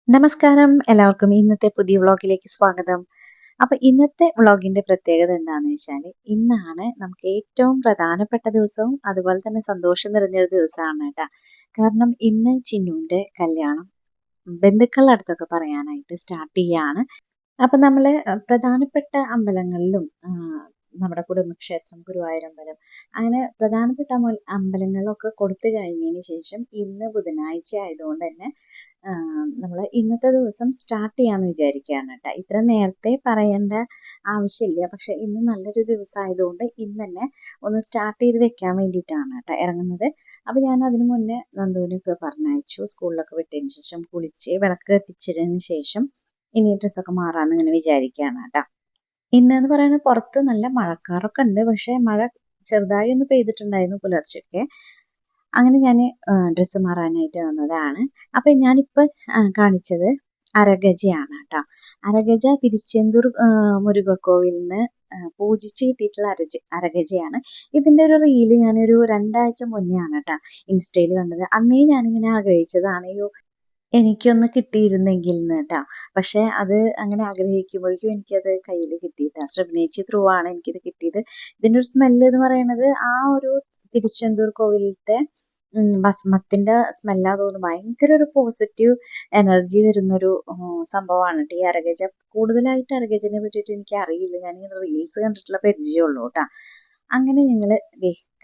നമസ്കാരം, എല്ലാവർക്കും ഇന്നത്തെ പുതിയ വ്ളോഗിലേക്ക് സ്വാഗതം. അപ്പൊ ഇന്നത്തെ വ്ളോഗിന്റെ പ്രത്യേകത എന്താണെന്ന് വെച്ചാൽ, ഇന്നാണ് നമുക്ക് ഏറ്റവും പ്രധാനപ്പെട്ട ദിവസവും അതുപോലെ തന്നെ സന്തോഷം നിറഞ്ഞൊരു ദിവസമാണ് കേട്ടോ. കാരണം ഇന്ന് ചിന്നുവിന്റെ കല്യാണം ബന്ധുക്കളുടെ അടുത്തൊക്കെ പറയാനായിട്ട് സ്റ്റാർട്ട് ചെയ്യാണ്. അപ്പൊ നമ്മള് പ്രധാനപ്പെട്ട അമ്പലങ്ങളിലും നമ്മുടെ കുടുംബക്ഷേത്രം, ഗുരുവായൂരമ്പലം, അങ്ങനെ പ്രധാനപ്പെട്ട അമ്പലങ്ങളിലൊക്കെ കൊടുത്തു കഴിഞ്ഞതിന് ശേഷം ഇന്ന് ബുധനാഴ്ച ആയതുകൊണ്ട് തന്നെ നമ്മൾ ഇന്നത്തെ ദിവസം സ്റ്റാർട്ട് ചെയ്യാന്ന് വിചാരിക്കുകയാണ് കേട്ടോ. ഇത്ര നേരത്തെ പറയേണ്ട ആവശ്യമില്ല, പക്ഷെ ഇന്ന് നല്ലൊരു ദിവസം ആയതുകൊണ്ട് ഇന്ന് തന്നെ ഒന്ന് സ്റ്റാർട്ട് ചെയ്ത് വെക്കാൻ വേണ്ടിയിട്ടാണ് കേട്ടോ ഇറങ്ങുന്നത്. അപ്പൊ ഞാൻ അതിനു മുന്നേ നന്ദുവിനൊക്കെ പറഞ്ഞയച്ചു. സ്കൂളിലൊക്കെ വിട്ടതിന് ശേഷം കുളിച്ച് വിളക്ക് കത്തിച്ചതിന് ശേഷം ഇനി ഡ്രസ്സൊക്കെ മാറാന്ന് ഇങ്ങനെ വിചാരിക്കുകയാണ് കേട്ടോ. ഇന്നെന്ന് പറയുന്നത് പുറത്ത് നല്ല മഴക്കാറൊക്കെ ഉണ്ട്, പക്ഷെ മഴ ചെറുതായി ഒന്ന് പെയ്തിട്ടുണ്ടായിരുന്നു പുലർച്ചയ്ക്ക്. അങ്ങനെ ഞാൻ ഡ്രസ്സ് മാറാനായിട്ട് വന്നതാണ്. അപ്പം ഞാനിപ്പോൾ കാണിച്ചത് അരഗജയാണ് കേട്ടോ. അരഗജ തിരുച്ചെന്തൂർ മുരുകക്കോവിലിൽ നിന്ന് പൂജിച്ച് കിട്ടിയിട്ടുള്ള അരഗജയാണ്. ഇതിൻ്റെ ഒരു റീല് ഞാനൊരു 2 ആഴ്ച മുന്നേ ആണ് കേട്ടോ ഇൻസ്റ്റയിൽ കണ്ടത്. അന്നേ ഞാനിങ്ങനെ ആഗ്രഹിച്ചതാണ്, എനിക്കൊന്ന് കിട്ടിയിരുന്നെങ്കിൽ എന്ന് കേട്ടോ. പക്ഷെ അത് അങ്ങനെ ആഗ്രഹിക്കുമ്പോഴേക്കും എനിക്കത് കയ്യിൽ കിട്ടിയിട്ടാ. ശ്രവണേച്ചി ത്രൂ ആണ് എനിക്കിത് കിട്ടിയത്. ഇതിൻ്റെ ഒരു സ്മെല്ല് എന്ന് പറയുന്നത് ആ ഒരു തിരുച്ചെന്തൂർ കോവിലത്തെ ഭസ്മത്തിന്റെ സ്മെല്ലാ തോന്നുന്നു. ഭയങ്കര ഒരു പോസിറ്റീവ് എനർജി തരുന്നൊരു സംഭവമാണ് കേട്ടോ ഈ അരഗജ. കൂടുതലായിട്ട് അരഗജനെ പറ്റിയിട്ട് എനിക്ക് അറിയില്ല, ഞാനിങ്ങനെ റീൽസ് കണ്ടിട്ടുള്ള പരിചയമുള്ളൂ കേട്ടോ. അങ്ങനെ ഞങ്ങൾ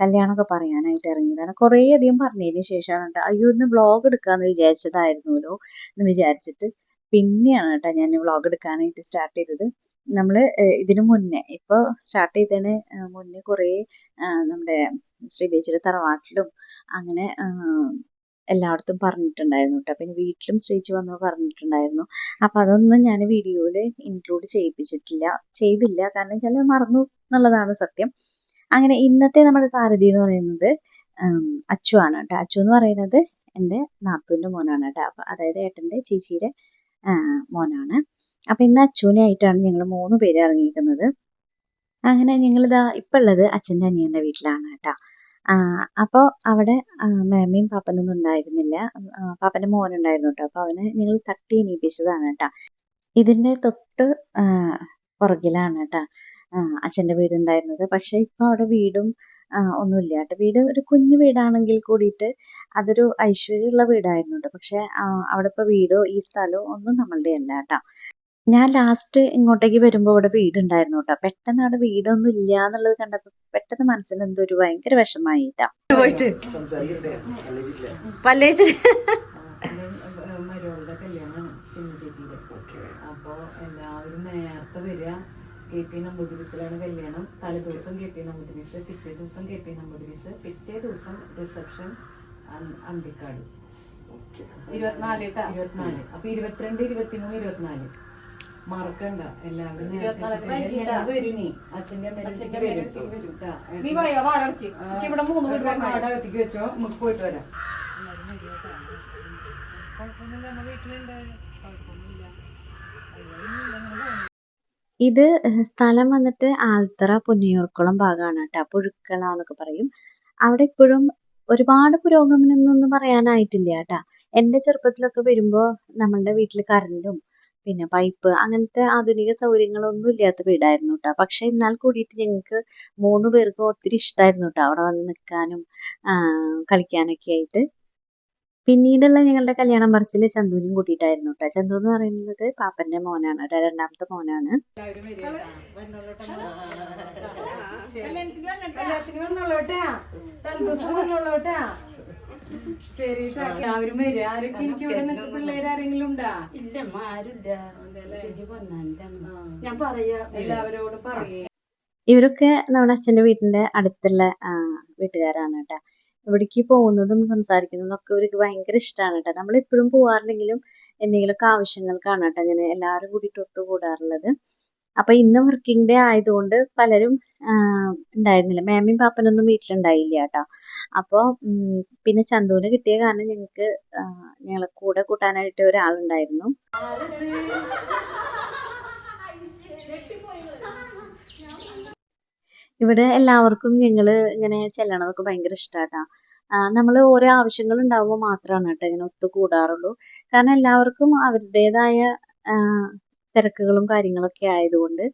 കല്യാണമൊക്കെ പറയാനായിട്ട് ഇറങ്ങിയതാണ്. കുറേ അധികം പറഞ്ഞതിന് ശേഷമാണ് കേട്ടോ അയ്യോ ഇന്ന് വ്ളോഗ് എടുക്കാമെന്ന് വിചാരിച്ചതായിരുന്നല്ലോ എന്ന് വിചാരിച്ചിട്ട് പിന്നെയാണ് കേട്ടോ ഞാൻ വ്ളോഗ് എടുക്കാനായിട്ട് സ്റ്റാർട്ട് ചെയ്തത്. നമ്മൾ ഇതിനു മുന്നേ ഇപ്പോൾ സ്റ്റാർട്ട് ചെയ്തതിന് മുന്നേ കുറേ നമ്മുടെ ശ്രീബേച്ചിയുടെ തറവാട്ടിലും അങ്ങനെ എല്ലായിടത്തും പറഞ്ഞിട്ടുണ്ടായിരുന്നു കേട്ടോ. പിന്നെ വീട്ടിലും ശ്രീച്ചു വന്ന് പറഞ്ഞിട്ടുണ്ടായിരുന്നു. അപ്പം അതൊന്നും ഞാൻ വീഡിയോയിൽ ഇൻക്ലൂഡ് ചെയ്തില്ല, കാരണം വെച്ചാൽ മറന്നു എന്നുള്ളതാണ് സത്യം. അങ്ങനെ ഇന്നത്തെ നമ്മുടെ സാരഥി എന്ന് പറയുന്നത് അച്ചു ആണ് കേട്ടോ. അച്ചു എന്ന് പറയുന്നത് എൻ്റെ നാത്തൂൻ്റെ മോനാണ് കേട്ടോ. അപ്പം അതായത് ഏട്ടൻ്റെ ചേച്ചിയുടെ മോനാണ്. അപ്പം ഇന്ന് അച്ചുവിനെ ആയിട്ടാണ് ഞങ്ങൾ 3 പേര് ഇറങ്ങിയിരിക്കുന്നത്. അങ്ങനെ ഞങ്ങളിതാ ഇപ്പം ഉള്ളത് അച്ഛൻ്റെ അനിയൻ്റെ വീട്ടിലാണ് കേട്ടോ. അപ്പോൾ അവിടെ മേമയും പാപ്പനൊന്നും ഉണ്ടായിരുന്നില്ല. പാപ്പൻ്റെ മോനുണ്ടായിരുന്നു കേട്ടോ. അപ്പോൾ അവനെ ഞങ്ങൾ തട്ടി എണീപ്പിച്ചതാണ് കേട്ടോ. ഇതിൻ്റെ തൊട്ട് പുറകിലാണ് കേട്ടോ അച്ഛൻ്റെ വീടുണ്ടായിരുന്നത്. പക്ഷെ ഇപ്പം അവിടെ വീടും ഒന്നുമില്ല കേട്ടോ. വീട് ഒരു കുഞ്ഞു വീടാണെങ്കിൽ കൂടിയിട്ട് അതൊരു ഐശ്വര്യമുള്ള വീടായിരുന്നു കേട്ടോ. പക്ഷെ അവിടെ ഇപ്പോൾ വീടോ ഈ സ്ഥലമോ ഒന്നും നമ്മളുടെ അല്ല കേട്ടോ. ഞാൻ ലാസ്റ്റ് ഇങ്ങോട്ടേക്ക് വരുമ്പോൾ ഇവിടെ വീടുണ്ടായിരുന്നു കേട്ടോ. പെട്ടെന്ന് അവിടെ വീടൊന്നും ഇല്ല എന്നുള്ളത് കണ്ടപ്പോൾ പെട്ടെന്ന് മനസ്സിന് എന്തോ ഒരു ഭയങ്കര വിഷമായിട്ടാ. പോയിട്ട് മരുമകളുടെ കല്യാണമാണ് ചിന്നു ചേച്ചിയുടെ. അപ്പോൾ എല്ലാവരും നേരത്തെ വരിക. KP നമ്പൂതിരിസിലാണ് കല്യാണം. തലേദിവസം KP നമ്പൂതിരിസ്, പിറ്റേ ദിവസം KP നമ്പൂതിരിസ്, പിറ്റേ ദിവസം റിസപ്ഷൻ അന്തിക്കാട്. 24 അപ്പൊ 22, 23, 24 മറക്കണ്ട. എല്ലാവരും വരും. അച്ഛൻ്റെ അകത്തേക്ക് വെച്ചോ, നമുക്ക് പോയിട്ട് വരാം. ഇത് സ്ഥലം വന്നിട്ട് ആൽത്തറ പൊന്നിയൂർക്കുളം ഭാഗമാണ് കേട്ടോ. പുഴുക്കള എന്നൊക്കെ പറയും. അവിടെ ഇപ്പോഴും ഒരുപാട് പുരോഗമനമൊന്നും പറയാനായിട്ടില്ല കേട്ടോ. എൻ്റെ ചെറുപ്പത്തിലൊക്കെ വരുമ്പോൾ നമ്മളുടെ വീട്ടിൽ കറണ്ടും പിന്നെ പൈപ്പ് അങ്ങനത്തെ ആധുനിക സൗകര്യങ്ങളൊന്നും ഇല്ലാത്ത വീടായിരുന്നു കേട്ടോ. പക്ഷെ എന്നാൽ കൂടിയിട്ട് ഞങ്ങൾക്ക് 3 പേർക്കും ഒത്തിരി ഇഷ്ടമായിരുന്നു കേട്ടോ അവിടെ വന്ന് നിൽക്കാനും കളിക്കാനൊക്കെ ആയിട്ട്. പിന്നീടുള്ള ഞങ്ങളുടെ കല്യാണം പറിച്ചിൽ ചന്തുവിനും കൂട്ടിയിട്ടായിരുന്നു കേട്ടോ. ചന്തു എന്ന് പറയുന്നത് പാപ്പൻ്റെ മോനാണ് കേട്ടോ, 2ാമത്തെ മോനാണ്. ശരി, എല്ലാവരും വരിക. ആരൊക്കെ എനിക്ക് ഇവിടെ നിൽക്കുന്ന പിള്ളേരാരെങ്കിലും ഉണ്ടാ? ഇല്ല, ആരുമില്ല. ഞാൻ പറയാ, എല്ലാവരോടും പറയേ. ഇവരൊക്കെ നമ്മുടെ അച്ഛൻ്റെ വീട്ടിൻ്റെ അടുത്തുള്ള വീട്ടുകാരാണ് കേട്ടോ. ഇവിടേക്ക് പോകുന്നതും സംസാരിക്കുന്നതും ഒക്കെ ഇവർക്ക് ഭയങ്കര ഇഷ്ടമാണ് കേട്ടോ. നമ്മളെപ്പോഴും പോകാറില്ലെങ്കിലും എന്തെങ്കിലുമൊക്കെ ആവശ്യങ്ങൾക്കാണ് കേട്ടോ അങ്ങനെ എല്ലാവരും കൂടിയിട്ട് ഒത്തുകൂടാറുള്ളത്. അപ്പൊ ഇന്ന് വർക്കിംഗ് ഡേ ആയതുകൊണ്ട് പലരും ഉണ്ടായിരുന്നില്ല. മേമയും പാപ്പനൊന്നും വീട്ടിലുണ്ടായില്ല കേട്ടോ. അപ്പോൾ പിന്നെ ചന്തുവിനെ കിട്ടിയ കാരണം ഞങ്ങൾക്ക് ഞങ്ങളെ കൂടെ കൂട്ടാനായിട്ട് ഒരാളുണ്ടായിരുന്നു. ഇവിടെ എല്ലാവർക്കും ഞങ്ങൾ ഇങ്ങനെ ചെല്ലണതൊക്കെ ഭയങ്കര ഇഷ്ടമാട്ടാ. നമ്മൾ ഓരോ ആവശ്യങ്ങൾ ഉണ്ടാവുമ്പോൾ മാത്രമാണ് കേട്ടോ ഇങ്ങനെ ഒത്തുകൂടാറുള്ളൂ. കാരണം എല്ലാവർക്കും അവരുടേതായ തിരക്കുകളും കാര്യങ്ങളൊക്കെ ആയതുകൊണ്ട്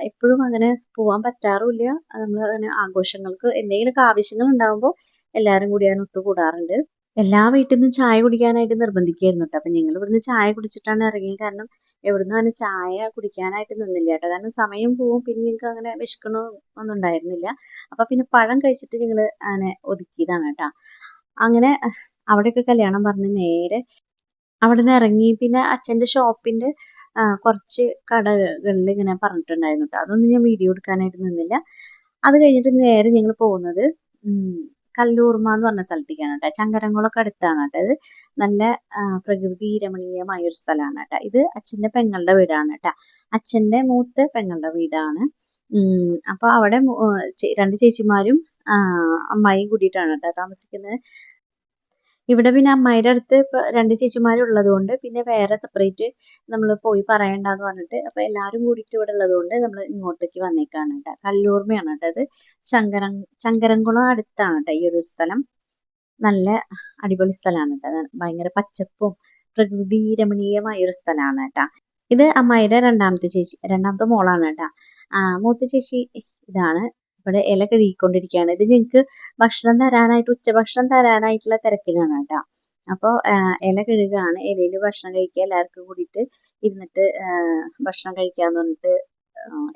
എപ്പോഴും അങ്ങനെ പോകാൻ പറ്റാറുമില്ല. നമ്മൾ അങ്ങനെ ആഘോഷങ്ങൾക്ക് എന്തെങ്കിലുമൊക്കെ ആവശ്യങ്ങൾ ഉണ്ടാകുമ്പോൾ എല്ലാവരും കൂടി അങ്ങനെ ഒത്തുകൂടാറുണ്ട്. എല്ലാ വീട്ടിൽ നിന്നും ചായ കുടിക്കാനായിട്ട് നിർബന്ധിക്കുകയായിരുന്നു കേട്ടോ. അപ്പം ഞങ്ങൾ ഇവിടുന്ന് ചായ കുടിച്ചിട്ടാണ് ഇറങ്ങിയത്. കാരണം എവിടുന്ന് അങ്ങനെ ചായ കുടിക്കാനായിട്ട് നിന്നില്ല കേട്ടോ. കാരണം സമയം പോവും, പിന്നെ ഞങ്ങൾക്ക് അങ്ങനെ വിശക്കണോ ഒന്നും ഉണ്ടായിരുന്നില്ല. അപ്പം പിന്നെ പഴം കഴിച്ചിട്ട് ഞങ്ങൾ അങ്ങനെ ഒതുക്കിയതാണ് കേട്ടോ. അങ്ങനെ അവിടെയൊക്കെ കല്യാണം പറഞ്ഞ് നേരെ അവിടെ നിന്ന് ഇറങ്ങി. പിന്നെ അച്ഛൻ്റെ ഷോപ്പിൻ്റെ കുറച്ച് കടകളിൽ ഇങ്ങനെ പറഞ്ഞിട്ടുണ്ടായിരുന്നു കേട്ടോ. അതൊന്നും ഞാൻ വീഡിയോ എടുക്കാനായിട്ട് നിന്നില്ല. അത് കഴിഞ്ഞിട്ട് നേരെ ഞങ്ങൾ പോകുന്നത് കല്ലൂർമ എന്ന് പറഞ്ഞ സ്ഥലത്തേക്കാണ് കേട്ടോ. ചങ്കരംകുളമൊക്കെ അടുത്താണ് കേട്ടോ. ഇത് നല്ല പ്രകൃതി രമണീയമായ ഒരു സ്ഥലമാണ് കേട്ടോ. ഇത് അച്ഛൻ്റെ പെങ്ങളുടെ വീടാണ് കേട്ടോ. അച്ഛൻ്റെ മൂത്ത പെങ്ങളുടെ വീടാണ്. അപ്പോൾ അവിടെ 2 ചേച്ചിമാരും അമ്മായിയും കൂടിയിട്ടാണ് കേട്ടോ താമസിക്കുന്നത്. ഇവിടെ പിന്നെ അമ്മായിയുടെ അടുത്ത് 2 ചേച്ചിമാരുള്ളത് കൊണ്ട് പിന്നെ വേറെ സെപ്പറേറ്റ് നമ്മൾ പോയി പറയണ്ടെന്ന് പറഞ്ഞിട്ട് അപ്പോൾ എല്ലാവരും കൂടിയിട്ട് ഇവിടെ ഉള്ളത് കൊണ്ട് നമ്മൾ ഇങ്ങോട്ടേക്ക് വന്നേക്കാണ് കേട്ടോ. കല്ലൂർമയാണ് കേട്ടോ. അത് ചങ്കരംകുളം അടുത്താണ് കേട്ടോ ഈ ഒരു സ്ഥലം. നല്ല അടിപൊളി സ്ഥലമാണ് കേട്ടോ. ഭയങ്കര പച്ചപ്പും പ്രകൃതി രമണീയമായ ഒരു സ്ഥലമാണ് കേട്ടോ. ഇത് അമ്മായിയുടെ രണ്ടാമത്തെ മോളാണ് കേട്ടോ. മൂത്ത ചേച്ചി ഇതാണ്. ഇവിടെ ഇല കഴുകിക്കൊണ്ടിരിക്കുകയാണ്. ഇത് ഞങ്ങൾക്ക് ഭക്ഷണം തരാനായിട്ട് ഉച്ചഭക്ഷണം തരാനായിട്ടുള്ള തിരക്കിലാണ് കേട്ടോ. അപ്പോൾ ഇല കഴുകുകയാണ്. ഇലയിൽ ഭക്ഷണം കഴിക്കുക, എല്ലാവർക്കും കൂടിയിട്ട് ഇരുന്നിട്ട് ഭക്ഷണം കഴിക്കാന്ന് പറഞ്ഞിട്ട്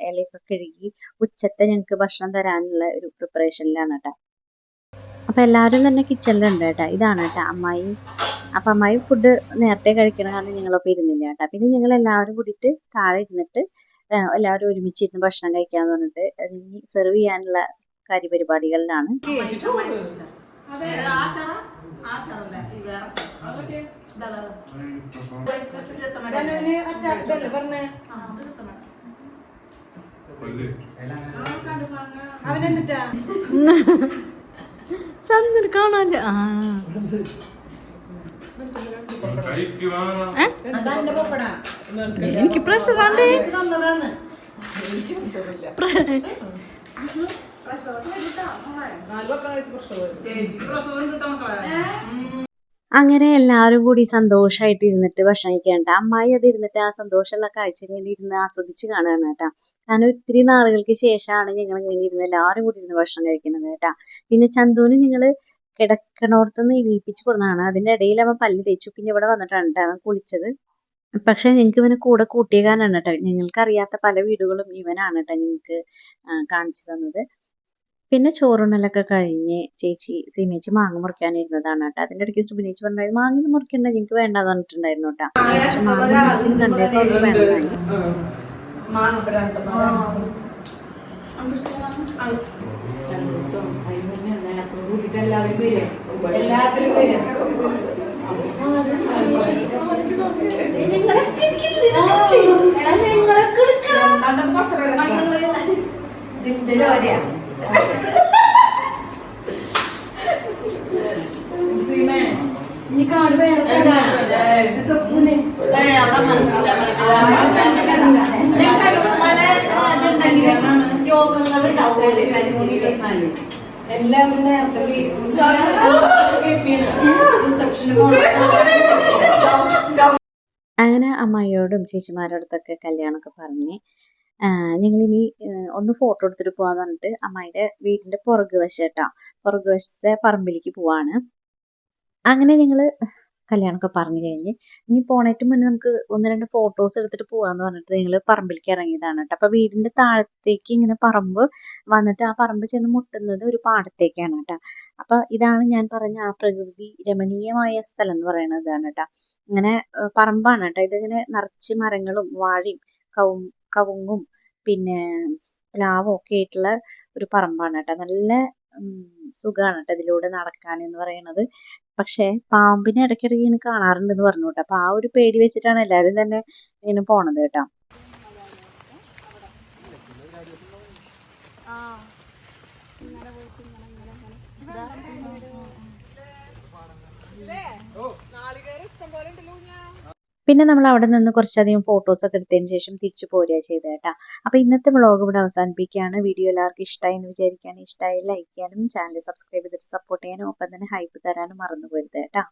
ഇലയൊക്കെ കഴുകി ഉച്ചത്തെ ഞങ്ങൾക്ക് ഭക്ഷണം തരാനുള്ള ഒരു പ്രിപ്പറേഷനിലാണ് കേട്ടോ. അപ്പോൾ എല്ലാവരും തന്നെ കിച്ചണിലുണ്ട് കേട്ടോ. ഇതാണ് കേട്ടോ അമ്മായി. അപ്പം അമ്മായി ഫുഡ് നേരത്തെ കഴിക്കണ കാരണം ഞങ്ങളൊപ്പം ഇരുന്നില്ല കേട്ടോ. പിന്നെ ഞങ്ങൾ എല്ലാവരും കൂടിയിട്ട് താഴെ ഇരുന്നിട്ട് എല്ലാവരും ഒരുമിച്ചിരുന്ന് ഭക്ഷണം കഴിക്കാന്ന് പറഞ്ഞിട്ട് ഇനി സെർവ് ചെയ്യാനുള്ള കാര്യപരിപാടികളിലാണ്. ചന്ദ്രൻ കാണാൻ എനിക്ക് പ്രഷറാണ്ടേ. അങ്ങനെ എല്ലാവരും കൂടി സന്തോഷമായിട്ട് ഇരുന്നിട്ട് ഭക്ഷണം കഴിക്കേണ്ട. അമ്മായി അത് ഇരുന്നിട്ട് ആ സന്തോഷമുള്ള കാഴ്ച ഇങ്ങനെ ഇരുന്ന് ആസ്വദിച്ച് കാണുകയാണ് കേട്ടോ. കാരണം ഒത്തിരി നാളുകൾക്ക് ശേഷമാണ് ഞങ്ങൾ ഇങ്ങനെ ഇരുന്ന് എല്ലാവരും കൂടി ഇരുന്ന് ഭക്ഷണം കഴിക്കുന്നത് കേട്ടോ. പിന്നെ ചന്തുവിന് ഞങ്ങൾ കിടക്കണോടത്തുനിന്ന് എണീപ്പിച്ച് കൊടുക്കുന്നതാണ്. അതിൻ്റെ ഇടയിൽ അവൻ പല്ല് തേച്ചു. പിന്നെ ഇവിടെ വന്നിട്ടാണ് കേട്ടോ അവൻ കുളിച്ചത്. പക്ഷെ ഞങ്ങൾക്ക് ഇവനെ കൂടെ കൂട്ടിയ കാരണമാണ് കേട്ടോ. ഞങ്ങൾക്കറിയാത്ത പല വീടുകളും ഇവനാണ് കേട്ടോ ഞങ്ങൾക്ക് കാണിച്ചു തന്നത്. പിന്നെ ചോറുണ്ണലൊക്കെ കഴിഞ്ഞ് സീമേച്ചി മാങ്ങ മുറിക്കാനിരുന്നതാണ് കേട്ടോ. അതിൻ്റെ ഇടയ്ക്ക് സുബിനേച്ചി പറഞ്ഞായിരുന്നു മാങ്ങ മുറിക്കണ്ട, ഞങ്ങൾക്ക് വേണ്ടാന്ന് പറഞ്ഞിട്ടുണ്ടായിരുന്നു കേട്ടോ. പക്ഷെ മാങ്ങ കണ്ടപ്പോൾ അവർക്ക് വേണ്ടതായി. അങ്ങനെ അമ്മായിയോടും ചേച്ചിമാരോടത്തൊക്കെ കല്യാണമൊക്കെ പറഞ്ഞ് ഞങ്ങളിനി ഒന്ന് ഫോട്ടോ എടുത്തിട്ട് പോകാന്ന് പറഞ്ഞിട്ട് അമ്മായിയുടെ വീടിന്റെ പുറകുവശത്തെ പറമ്പിലേക്ക് പോവാണ്. അങ്ങനെ ഞങ്ങള് കല്യാണമൊക്കെ പറഞ്ഞു കഴിഞ്ഞ് ഇനി പോണേറ്റ് മുന്നേ നമുക്ക് 1-2 ഫോട്ടോസ് എടുത്തിട്ട് പോവാന്ന് പറഞ്ഞിട്ട് ഞങ്ങൾ പറമ്പിലേക്ക് ഇറങ്ങിയതാണ് കേട്ടോ. അപ്പൊ വീടിന്റെ താഴത്തേക്ക് ഇങ്ങനെ പറമ്പ് വന്നിട്ട് ആ പറമ്പ് ചെന്ന് മുട്ടുന്നത് ഒരു പാടത്തേക്കാണ് കേട്ടോ. അപ്പൊ ഇതാണ് ഞാൻ പറഞ്ഞ ആ പ്രകൃതി രമണീയമായ സ്ഥലം എന്ന് പറയുന്നത് ഇതാണ് കേട്ടോ. ഇങ്ങനെ പറമ്പാണ് കേട്ടോ. ഇതിങ്ങനെ നിറച്ച് മരങ്ങളും വാഴയും കവുങ്ങും പിന്നെ പ്ലാവും ഒക്കെ ആയിട്ടുള്ള ഒരു പറമ്പാണ് കേട്ടോ. നല്ല സുഖമാണ് കേട്ടോ ഇതിലൂടെ നടക്കാൻ എന്ന് പറയുന്നത്. പക്ഷെ പാമ്പിനെ ഇടയ്ക്കിടയ്ക്ക് ഇങ്ങനെ കാണാറുണ്ടെന്ന് പറഞ്ഞു കേട്ടോ. അപ്പൊ ആ ഒരു പേടി വെച്ചിട്ടാണ് എല്ലാവരും തന്നെ ഇങ്ങനെ പോണത് കേട്ടോ. പിന്നെ നമ്മൾ അവിടെ നിന്ന് കുറച്ചധികം ഫോട്ടോസൊക്കെ എടുത്തതിന് ശേഷം തിരിച്ചു പോരുക ചെയ്തത് കേട്ടോ. അപ്പോൾ ഇന്നത്തെ വ്ളോഗ് ഇവിടെ അവസാനിപ്പിക്കുകയാണ്. വീഡിയോ എല്ലാവർക്കും ഇഷ്ടമായി എന്ന് വിചാരിക്കുകയാണ്. ഇഷ്ടമായി ലൈക്ക് ചെയ്യാനും ചാനൽ സബ്സ്ക്രൈബ് ചെയ്തിട്ട് സപ്പോർട്ട് ചെയ്യാനും ഒപ്പം തന്നെ ഹൈപ്പ് തരാനും മറന്നു പോരുത് കേട്ടോ.